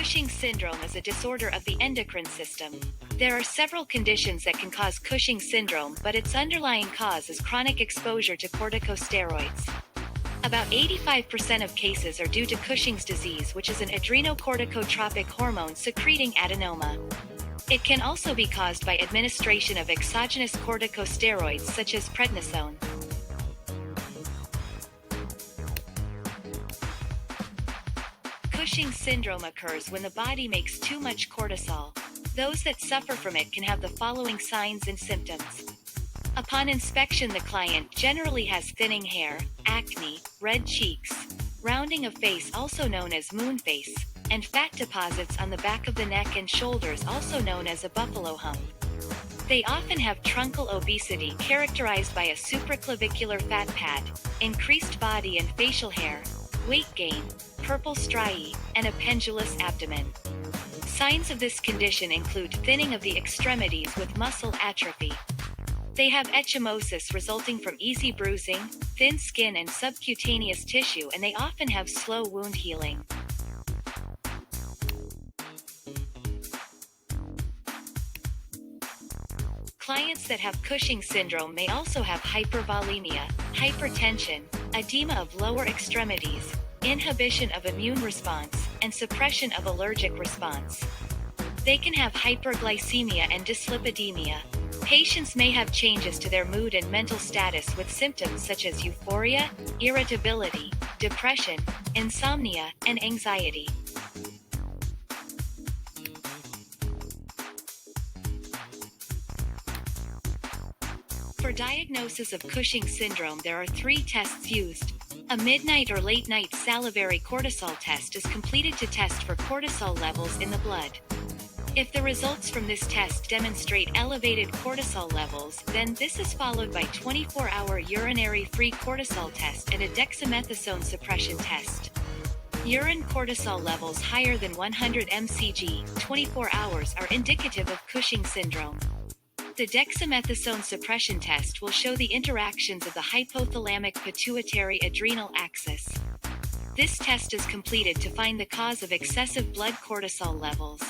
Cushing syndrome is a disorder of the endocrine system. There are several conditions that can cause Cushing syndrome, but its underlying cause is chronic exposure to corticosteroids. About 85% of cases are due to Cushing's disease, which is an adrenocorticotropic hormone secreting adenoma. It can also be caused by administration of exogenous corticosteroids such as prednisone. Cushing syndrome occurs when the body makes too much cortisol. Those that suffer from it can have the following signs and symptoms. Upon inspection, the client generally has thinning hair, acne, red cheeks, rounding of face also known as moon face, and fat deposits on the back of the neck and shoulders also known as a buffalo hump. They often have truncal obesity characterized by a supraclavicular fat pad, increased body and facial hair, weight gain, purple striae, and a pendulous abdomen. Signs of this condition include thinning of the extremities with muscle atrophy. They have ecchymosis resulting from easy bruising, thin skin and subcutaneous tissue, and they often have slow wound healing. Clients that have Cushing syndrome may also have hypervolemia, hypertension, edema of lower extremities, inhibition of immune response, and suppression of allergic response. They can have hyperglycemia and dyslipidemia. Patients may have changes to their mood and mental status with symptoms such as euphoria, irritability, depression, insomnia, and anxiety. For diagnosis of Cushing syndrome, there are 3 tests used. A midnight or late-night salivary cortisol test is completed to test for cortisol levels in the blood. If the results from this test demonstrate elevated cortisol levels, then this is followed by 24-hour urinary free cortisol test and a dexamethasone suppression test. Urine cortisol levels higher than 100 mcg, 24 hours are indicative of Cushing syndrome. The dexamethasone suppression test will show the interactions of the hypothalamic pituitary adrenal axis. This test is completed to find the cause of excessive blood cortisol levels.